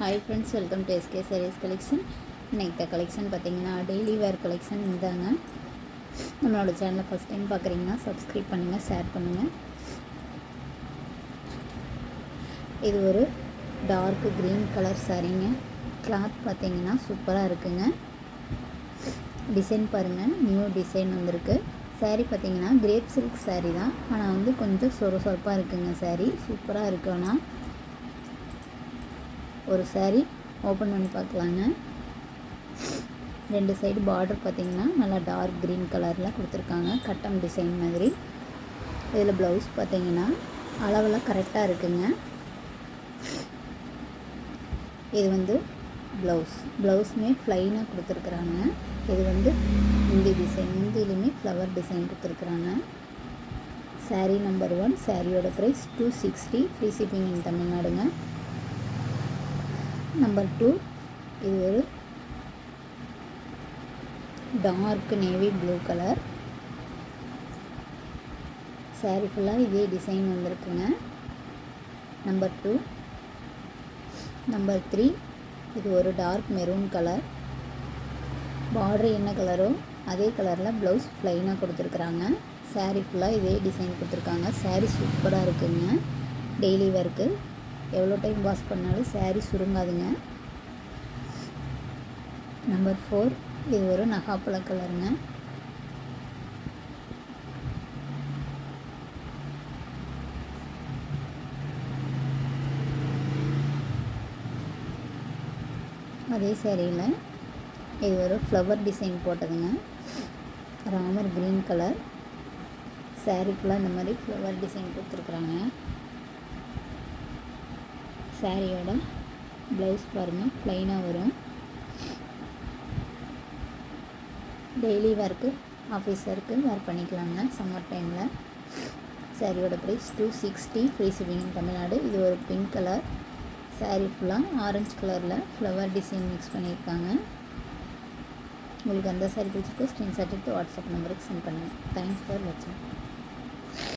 Hi friends, welcome to SK sarees collection. இன்றைக்கி collection பார்த்திங்கன்னா daily wear collection இருந்தாங்க. நம்மளோட சேனலை ஃபஸ்ட் டைம் பார்க்குறீங்கன்னா சப்ஸ்கிரைப் பண்ணுங்கள், ஷேர் பண்ணுங்கள். இது ஒரு டார்க் க்ரீன் கலர் சாரீங்க. கிளாத் பார்த்திங்கன்னா சூப்பராக இருக்குங்க. டிசைன் பாருங்கள், நியூ டிசைன் வந்திருக்கு. சாரீ பார்த்திங்கன்னா கிரேப் சில்க் சாரீ தான், ஆனால் கொஞ்சம் சொரப்பாக இருக்குங்க. சாரீ சூப்பராக இருக்கு. ஆனால் ஒரு சாரீ ஓப்பன் பண்ணி பார்க்கலாங்க. ரெண்டு சைடு பார்டர் பார்த்திங்கன்னா நல்லா டார்க் க்ரீன் கலரில் கொடுத்துருக்காங்க, கட்டம் டிசைன் மாதிரி. இதில் ப்ளவுஸ் பார்த்திங்கன்னா அளவெல்லாம் கரெக்டாக இருக்குங்க. இது ப்ளவுஸுமே ப்ளைனாக கொடுத்துருக்குறாங்க. இது முந்தி டிசைன், முந்திலையுமே ஃப்ளவர் டிசைன் கொடுத்துருக்குறாங்க. சாரீ நம்பர் 1. சாரியோட ப்ரைஸ் 260, ஃப்ரீ ஷிப்பிங் இன் தமிழ்நாடுங்க. நம்பர் 2, இது ஒரு dark navy blue colour. Sari ஃபுல்லாக இதே டிசைன் வந்திருக்குங்க. நம்பர் 2. நம்பர் 3, இது ஒரு டார்க் மெரூன் கலர். பார்டர் என்ன கலரோ அதே கலரில் ப்ளவுஸ் ப்ளைனாக கொடுத்துருக்குறாங்க. சாரீ ஃபுல்லாக இதே டிசைன் கொடுத்துருக்காங்க. சாரீ சூப்பராக இருக்குங்க. டெய்லி வேர்க்கு எவ்வளோ டைம் வாஷ் பண்ணாலும் சாரீ சுருங்காதுங்க. நம்பர் 4, இது ஒரு நகாப்பழ கலருங்க. அதே சாரியில் இது ஒரு ஃப்ளவர் டிசைன் போட்டதுங்க. Ramar green colour. சாரீ ஃபுல்லாக இந்த மாதிரி ஃப்ளவர் டிசைன் கொடுத்துருக்குறாங்க. சாரியோட ப்ளவுஸ் பாருங்கள், ப்ளைனாக வரும். டெய்லி வேர்க்கு, ஆஃபீஸ் ஒர்க்கு வேர் பண்ணிக்கலாங்க சம்மர் டைமில். சாரியோட ப்ரைஸ் 260, ஃப்ரீ ஷிப்பிங் இன் தமிழ்நாடு. இது ஒரு பிங்க் கலர். சாரீ ஃபுல்லாக ஆரஞ்சு கலரில் ஃப்ளவர் டிசைன் மிக்ஸ் பண்ணியிருக்காங்க. உங்களுக்கு அந்த சாரீ பிடிச்சிருக்கோ ஸ்க்ரீன்ஷாட் எடுத்து வாட்ஸ்அப் நம்பருக்கு சென்ட் பண்ணுங்கள். தேங்க்ஸ் ஃபார் வாட்சிங்.